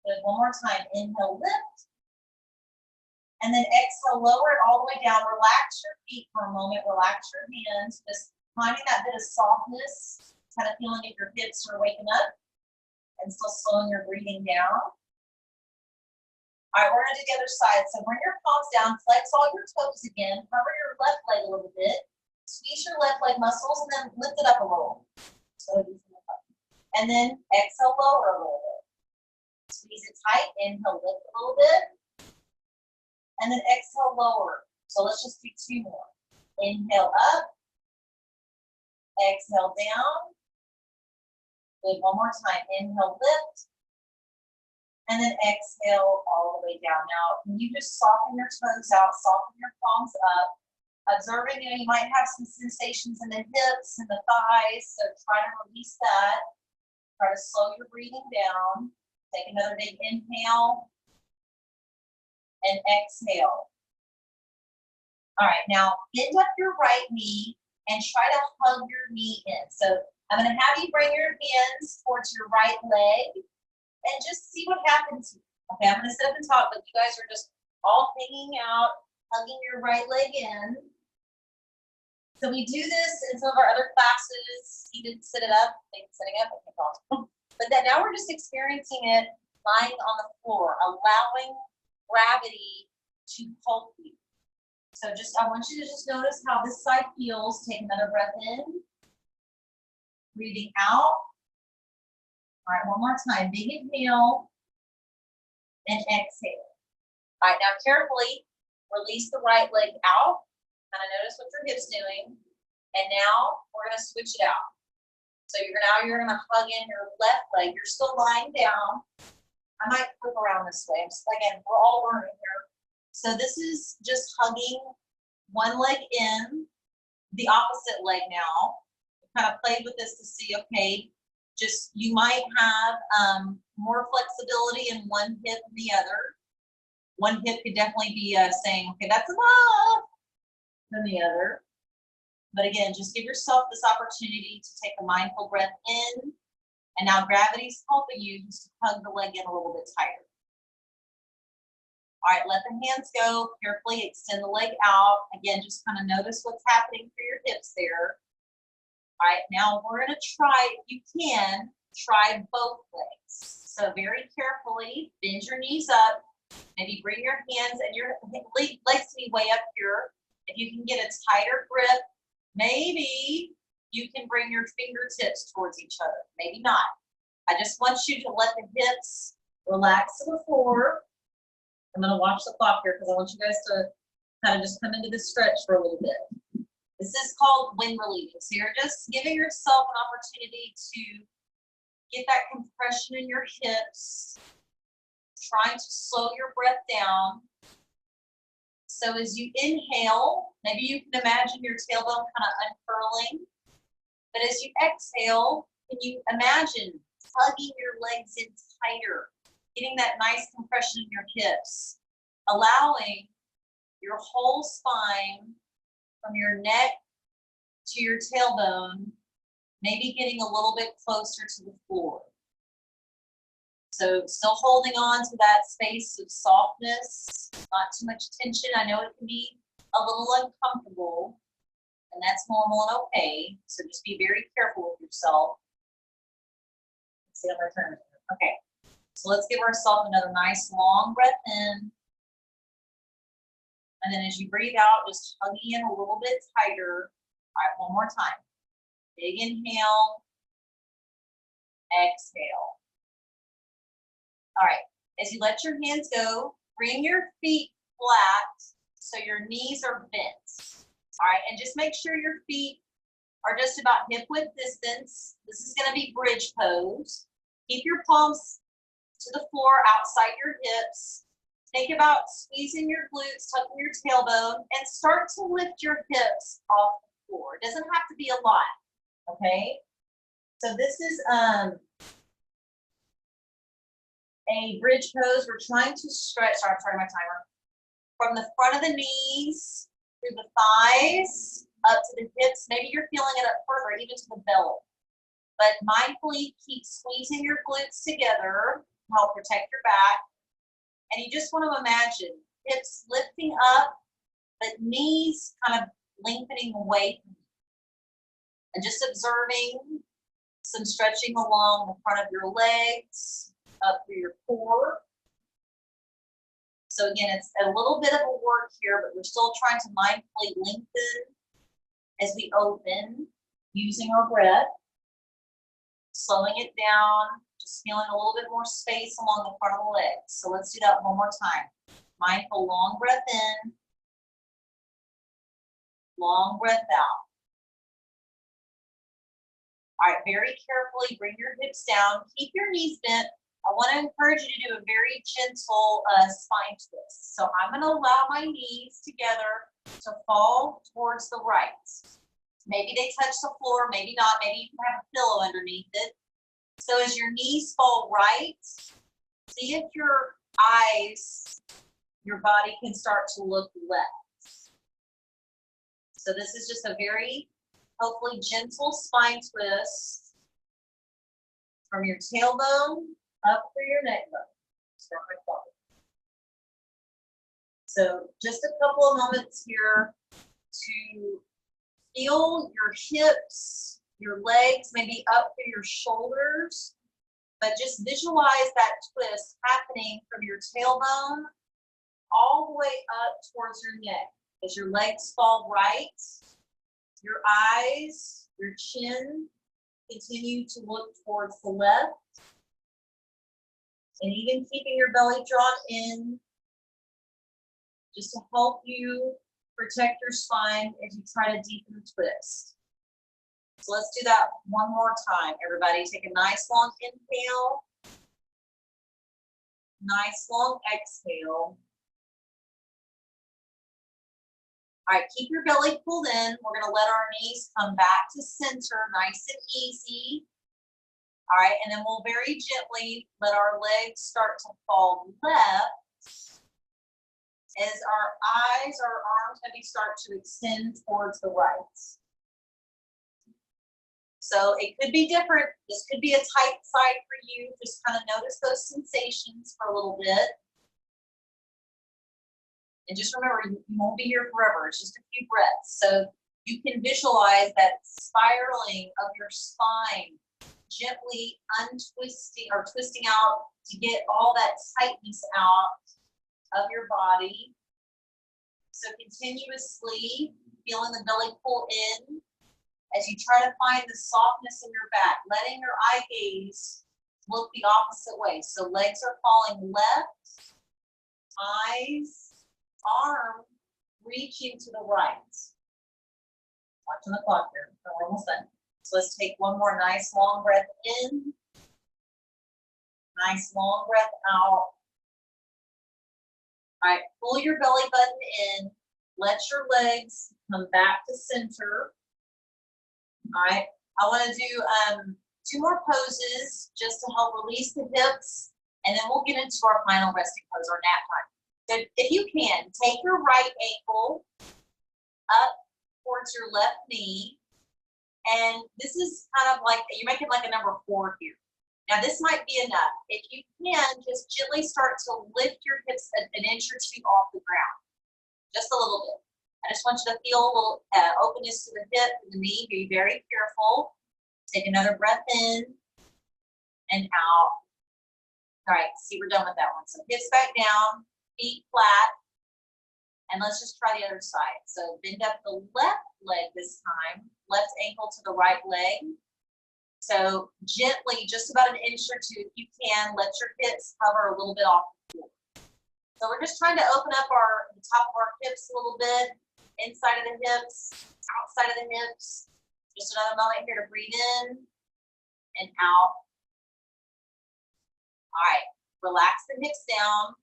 Speaker 1: Good. 1 more time. Inhale, lift. And then exhale, lower it all the way down. Relax your feet for a moment. Relax your hands. Just finding that bit of softness. Kind of feeling if your hips are waking up and still slowing your breathing down. All right, we're going to do the other side. So bring your palms down, flex all your toes again. Cover your left leg a little bit. Squeeze your left leg muscles and then lift it up a little. So and then exhale, lower a little bit. Squeeze it tight. Inhale, lift a little bit. And then exhale, lower. So let's just do 2 more. Inhale up. Exhale down. Good. 1 more time. Inhale, lift. And then exhale all the way down. Now, can you just soften your toes out, soften your palms up, observing, you might have some sensations in the hips and the thighs, so try to release that. Try to slow your breathing down. Take another big inhale and exhale. All right, now bend up your right knee and try to hug your knee in. So I'm going to have you bring your hands towards your right leg and just see what happens. Okay, I'm going to sit up and talk, but you guys are just all hanging out, hugging your right leg in. So we do this in some of our other classes. You didn't sit it up, sitting up, okay, awesome. But then now we're just experiencing it lying on the floor, allowing gravity to hold you. So I want you to just notice how this side feels. Take another breath in. Breathing out. All right, 1 more time. Big inhale and exhale. All right, now carefully release the right leg out. Kind of notice what your hip's doing. And now we're going to switch it out. So you're going to hug in your left leg. You're still lying down. I might flip around this way. Again, we're all learning here. So this is just hugging one leg in, the opposite leg now. Kind of played with this to see, okay, just you might have more flexibility in one hip than the other. One hip could definitely be saying, okay, that's enough, than the other. But again, just give yourself this opportunity to take a mindful breath in. And now gravity's helping you just to hug the leg in a little bit tighter. All right, let the hands go. Carefully extend the leg out. Again, just kind of notice what's happening for your hips there. All right, now we're going to try, if you can, try both legs. So very carefully, bend your knees up. Maybe bring your hands and your legs to be way up here. If you can get a tighter grip, maybe you can bring your fingertips towards each other. Maybe not. I just want you to let the hips relax to the floor. I'm going to watch the clock here because I want you guys to kind of just come into this stretch for a little bit. This is called wind relieving. So you're just giving yourself an opportunity to get that compression in your hips, trying to slow your breath down. So as you inhale, maybe you can imagine your tailbone kind of unfurling. But as you exhale, can you imagine tugging your legs in tighter, getting that nice compression in your hips, allowing your whole spine from your neck to your tailbone, maybe getting a little bit closer to the floor. So still holding on to that space of softness, not too much tension. I know it can be a little uncomfortable, and that's normal and okay. So just be very careful with yourself. Let's see how my turn. Okay. So let's give ourselves another nice long breath in. And then as you breathe out, just hugging in a little bit tighter. All right, one more time. Big inhale. Exhale. All right, as you let your hands go, bring your feet flat so your knees are bent. All right, and just make sure your feet are just about hip width distance. This is going to be bridge pose. Keep your palms to the floor outside your hips. Think about squeezing your glutes, tucking your tailbone, and start to lift your hips off the floor. It doesn't have to be a lot, okay? So this is a bridge pose. We're trying to stretch, sorry, I'm starting my timer, from the front of the knees through the thighs up to the hips. Maybe you're feeling it up further, even to the belly. But mindfully keep squeezing your glutes together to help protect your back. And you just want to imagine hips lifting up, but knees kind of lengthening away from you. And just observing some stretching along the front of your legs, up through your core. So again, it's a little bit of a work here, but we're still trying to mindfully lengthen as we open, using our breath, slowing it down, just feeling a little bit more space along the front of the legs. So let's do that one more time. Mindful, long breath in, long breath out. All right, very carefully bring your hips down, keep your knees bent. I want to encourage you to do a very gentle spine twist. So I'm going to allow my knees together to fall towards the right. Maybe they touch the floor, maybe not. Maybe you can have a pillow underneath it. So as your knees fall right, see if your eyes, your body can start to look left. So this is just a very, hopefully, gentle spine twist from your tailbone up through your neck bone. Start my clock. So just a couple of moments here to feel your hips, your legs, maybe up through your shoulders, but just visualize that twist happening from your tailbone all the way up towards your neck. As your legs fall right, your eyes, your chin continue to look towards the left. And even keeping your belly drawn in, just to help you protect your spine as you try to deepen the twist. So let's do that one more time. Everybody take a nice long inhale. Nice long exhale. All right, keep your belly pulled in. We're gonna let our knees come back to center, nice and easy. All right, and then we'll very gently let our legs start to fall left as our eyes, our arms maybe start to extend towards the right. So it could be different. This could be a tight side for you. Just kind of notice those sensations for a little bit. And just remember, you won't be here forever. It's just a few breaths. So you can visualize that spiraling of your spine, gently untwisting or twisting out to get all that tightness out of your body. So continuously feeling the belly pull in as you try to find the softness in your back, letting your eye gaze look the opposite way. So legs are falling left, eyes, arm reaching to the right. Watching the clock here. We're almost done. So let's take one more nice long breath in. Nice long breath out. All right, pull your belly button in. Let your legs come back to center. All right, I want to do 2 more poses just to help release the hips, and then we'll get into our final resting pose, our nap time. So if you can, take your right ankle up towards your left knee, and this is kind of like, you make it like a number 4 here. Now this might be enough. If you can, just gently start to lift your hips an inch or 2 off the ground, just a little bit. I just want you to feel a little openness to the hip and the knee. Be very careful. Take another breath in and out. All right, see, we're done with that one. So hips back down, feet flat, and let's just try the other side. So bend up the left leg this time, left ankle to the right leg. So gently, just about an inch or 2, if you can, let your hips hover a little bit off the floor. So we're just trying to open up the top of our hips a little bit, inside of the hips, outside of the hips. Just another moment here to breathe in and out. All right, relax the hips down.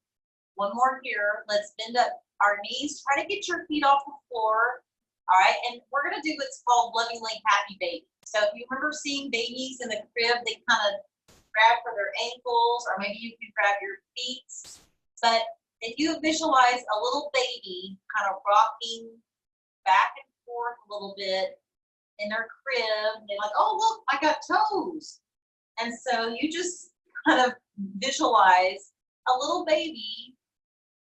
Speaker 1: One more here. Let's bend up our knees. Try to get your feet off the floor. All right, and we're gonna do what's called lovingly happy baby. So if you remember seeing babies in the crib, they kind of grab for their ankles, or maybe you can grab your feet. But if you visualize a little baby kind of rocking back and forth a little bit in their crib, they're like, oh, look, I got toes. And so you just kind of visualize a little baby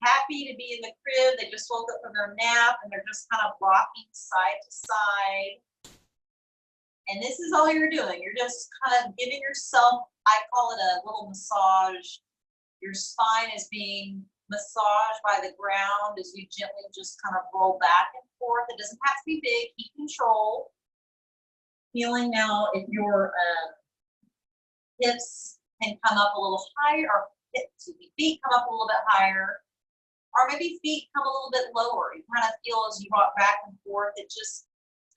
Speaker 1: happy to be in the crib. They just woke up from their nap and they're just kind of rocking side to side. And this is all you're doing. You're just kind of giving yourself, I call it a little massage. Your spine is being massaged by the ground as you gently just kind of roll back and forth. It doesn't have to be big. Keep control. Feeling now if your hips can come up a little higher, or feet come up a little bit higher, or maybe feet come a little bit lower. You kind of feel as you rock back and forth, it just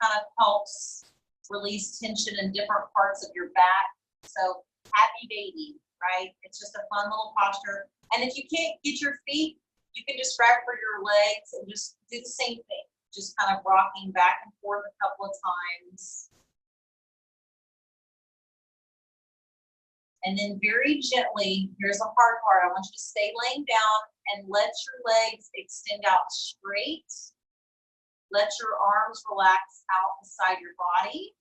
Speaker 1: kind of helps release tension in different parts of your back. So happy baby, right? It's just a fun little posture. And if you can't get your feet, you can just grab for your legs and just do the same thing. Just kind of rocking back and forth a couple of times. And then very gently, here's the hard part. I want you to stay laying down and let your legs extend out straight. Let your arms relax out beside your body.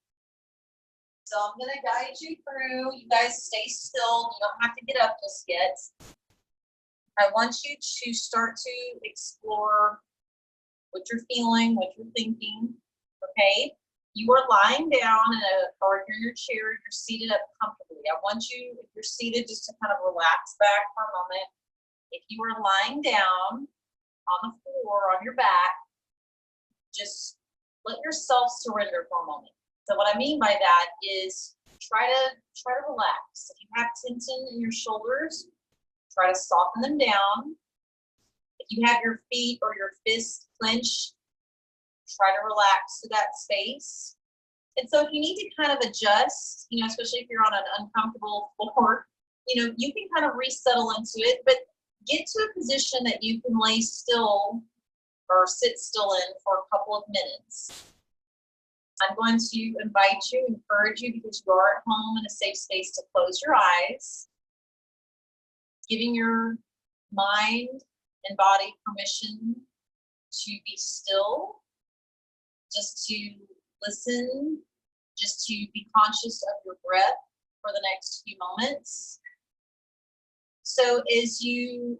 Speaker 1: So I'm going to guide you through. You guys stay still. You don't have to get up just yet. I want you to start to explore what you're feeling, what you're thinking, okay? You are lying down or you're in your chair, you're seated up comfortably. I want you, if you're seated, just to kind of relax back for a moment. If you are lying down on the floor, on your back, just let yourself surrender for a moment. So what I mean by that is try to relax. If you have tension in your shoulders, try to soften them down. If you have your feet or your fists clenched, try to relax to that space. And so if you need to kind of adjust, especially if you're on an uncomfortable floor, you can kind of resettle into it, but get to a position that you can lay still or sit still in for a couple of minutes. I'm going to invite you, encourage you, because you are at home in a safe space, to close your eyes, giving your mind and body permission to be still, just to listen, just to be conscious of your breath for the next few moments. So as you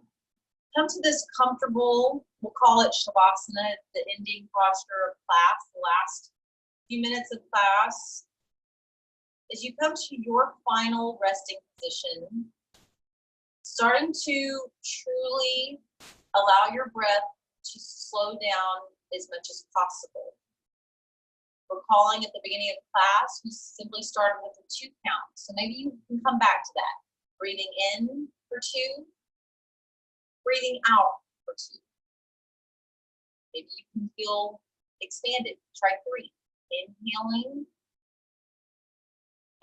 Speaker 1: come to this comfortable, we'll call it Shavasana, the ending posture of class, the last few minutes of class, as you come to your final resting position, starting to truly allow your breath to slow down as much as possible. Recalling at the beginning of class, we simply started with a 2 count. So maybe you can come back to that. Breathing in for 2, breathing out for 2. Maybe you can feel expanded. Try 3. Inhaling,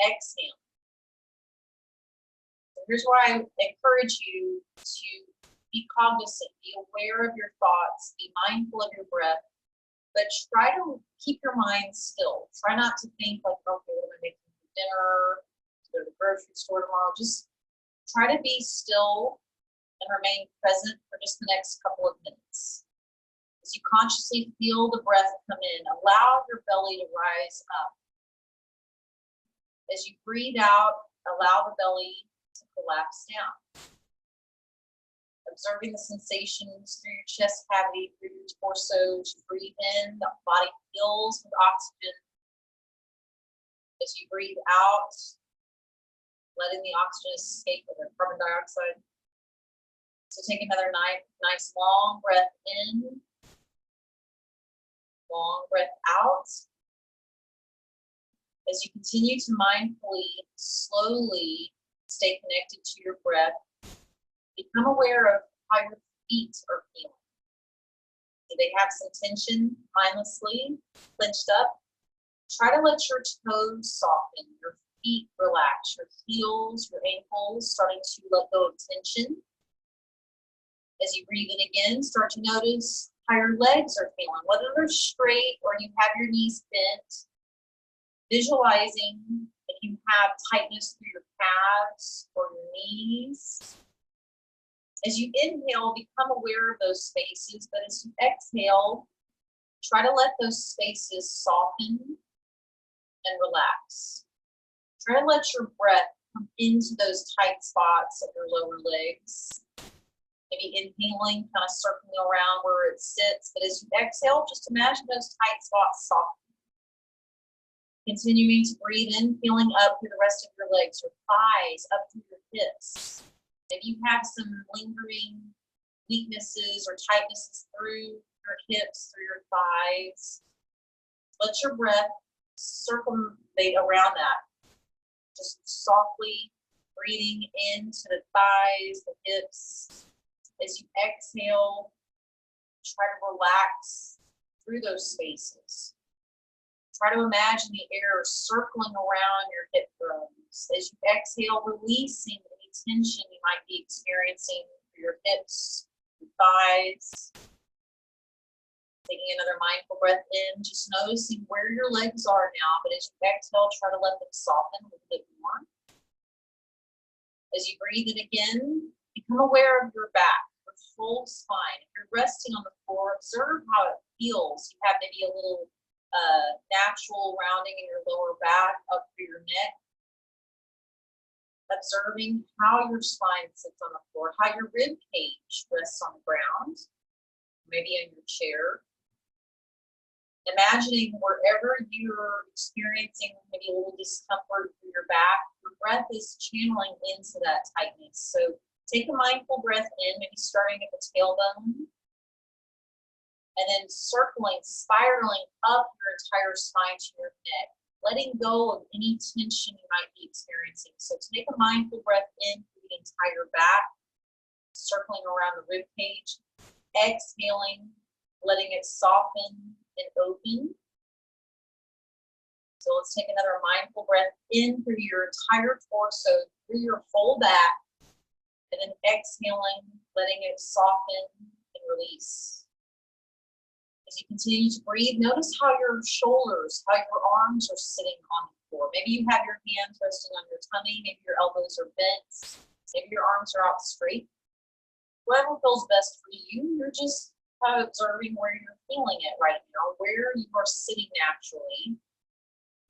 Speaker 1: exhaling. So here's where I encourage you to be cognizant, be aware of your thoughts, be mindful of your breath, but try to keep your mind still. Try not to think like, okay, what am I making for dinner? Go to the grocery store tomorrow. Just try to be still and remain present for just the next couple of minutes. As you consciously feel the breath come in, allow your belly to rise up. As you breathe out, allow the belly to collapse down. Observing the sensations through your chest cavity, through your torso. As you breathe in, the body fills with oxygen. As you breathe out, letting the oxygen escape with the carbon dioxide. So take another nice long breath in. Long breath out. As you continue to mindfully, slowly stay connected to your breath, become aware of how your feet are feeling. Do they have some tension mindlessly, clenched up? Try to let your toes soften, your feet relax, your heels, your ankles starting to let go of tension. As you breathe in again, start to notice how your legs are feeling, whether they're straight or you have your knees bent. Visualizing if you have tightness through your calves or your knees. As you inhale, become aware of those spaces, but as you exhale, try to let those spaces soften and relax. Try to let your breath come into those tight spots of your lower legs. Maybe inhaling, kind of circling around where it sits, but as you exhale, just imagine those tight spots soften. Continuing to breathe in, feeling up through the rest of your legs, your thighs, up through your hips. Maybe you have some lingering weaknesses or tightnesses through your hips, through your thighs. Let your breath circumvallate around that. Just softly breathing into the thighs, the hips. As you exhale, try to relax through those spaces. Try to imagine the air circling around your hip bones. As you exhale, releasing any tension you might be experiencing through your hips, your thighs. Taking another mindful breath in, just noticing where your legs are now, but as you exhale, try to let them soften a little bit more. As you breathe in again, become aware of your back, your full spine. If you're resting on the floor, observe how it feels. You have maybe a little natural rounding in your lower back, up through your neck. Observing how your spine sits on the floor, how your rib cage rests on the ground, maybe in your chair. Imagining wherever you're experiencing maybe a little discomfort through your back, your breath is channeling into that tightness. So take a mindful breath in, maybe starting at the tailbone, and then circling, spiraling up your entire spine to your neck, letting go of any tension you might be experiencing. So take a mindful breath in through the entire back, circling around the rib cage, exhaling, letting it soften and open. So let's take another mindful breath in through your entire torso, through your whole back, and then exhaling, letting it soften and release. As you continue to breathe, notice how your shoulders, how your arms are sitting on the floor. Maybe you have your hands resting on your tummy, maybe your elbows are bent, maybe your arms are out straight. Whatever feels best for you, you're just kind of observing where you're feeling it right now, where you are sitting naturally,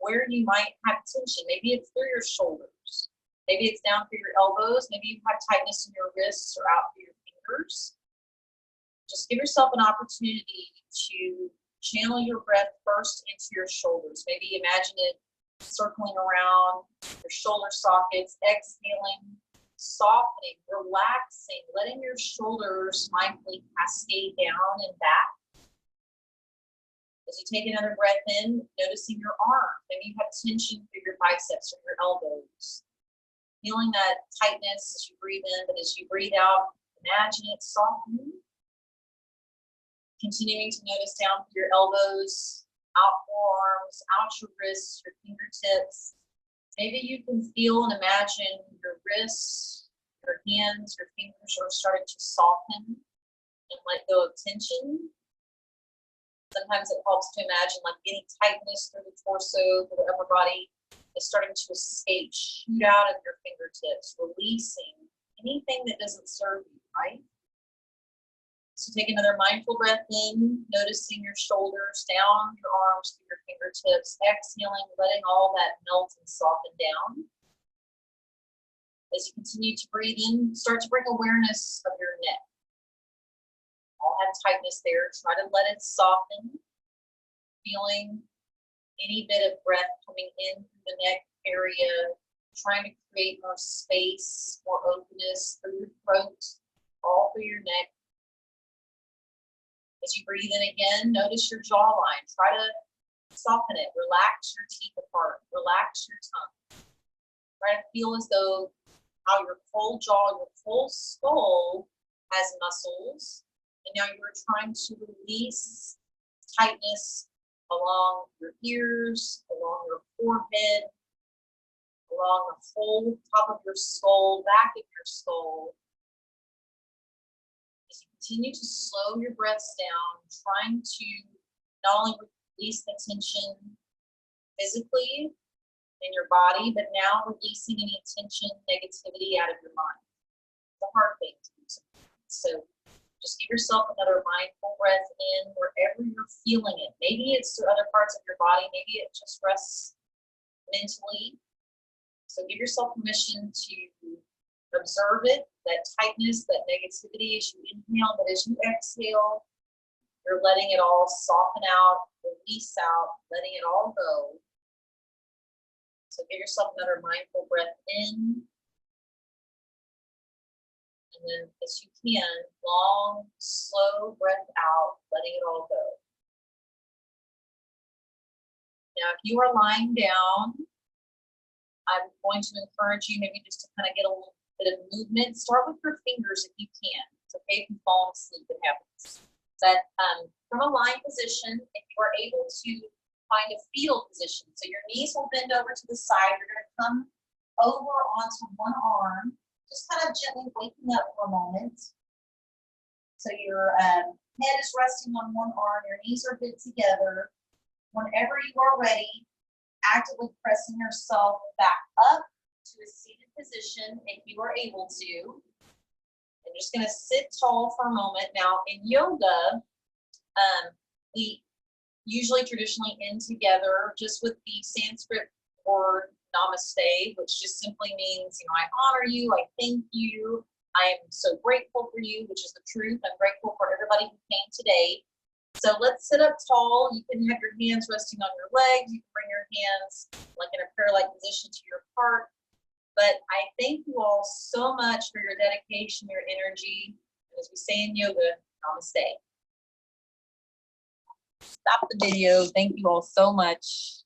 Speaker 1: where you might have tension. Maybe it's through your shoulders, maybe it's down through your elbows, maybe you have tightness in your wrists or out through your fingers. Just give yourself an opportunity to channel your breath first into your shoulders. Maybe imagine it circling around your shoulder sockets, exhaling, softening, relaxing, letting your shoulders mindfully cascade down and back. As you take another breath in, noticing your arms. Maybe you have tension through your biceps or your elbows. Feeling that tightness as you breathe in, but as you breathe out, imagine it softening. Continuing to notice down through your elbows, out forearms, out your wrists, your fingertips. Maybe you can feel and imagine your wrists, your hands, your fingers are starting to soften and let go of tension. Sometimes it helps to imagine like any tightness through the torso, through the upper body is starting to escape, shoot out of your fingertips, releasing anything that doesn't serve you, right? So take another mindful breath in, noticing your shoulders down, your arms through your fingertips, exhaling, letting all that melt and soften down. As you continue to breathe in, start to bring awareness of your neck. All have tightness there. Try to let it soften. Feeling any bit of breath coming in through the neck area. Trying to create more space, more openness through your throat, all through your neck. As you breathe in again, notice your jawline. Try to soften it. Relax your teeth apart. Relax your tongue. Try to feel as though how your full jaw, your full skull has muscles. And now you're trying to release tightness along your ears, along your forehead, along the whole top of your skull, back of your skull. As you continue to slow your breaths down, trying to not only release the tension physically in your body, but now releasing any tension, negativity out of your mind. It's a hard thing to do sometimes. So just give yourself another mindful breath in wherever you're feeling it. Maybe it's to other parts of your body. Maybe it just rests mentally. So give yourself permission to observe it, that tightness, that negativity as you inhale, but as you exhale, you're letting it all soften out, release out, letting it all go. So give yourself another mindful breath in. And then as you can, long, slow breath out, letting it all go. Now, if you are lying down, I'm going to encourage you maybe just to kind of get a little bit of movement. Start with your fingers if you can. It's okay if you fall asleep, it happens. But from a lying position, if you are able to find a fetal position, so your knees will bend over to the side, you're going to come over onto one arm, just kind of gently waking up for a moment. So your head is resting on one arm, your knees are bent together. Whenever you are ready, actively pressing yourself back up to a seated position if you are able to. I'm just going to sit tall for a moment. Now in yoga, we usually traditionally end together just with the Sanskrit word namaste, which just simply means, I honor you, I thank you, I am so grateful for you, which is the truth. I'm grateful for everybody who came today. So let's sit up tall. You can have your hands resting on your legs. You can bring your hands like in a prayer-like position to your heart. But I thank you all so much for your dedication, your energy. And as we say in yoga, namaste. Stop the video. Thank you all so much.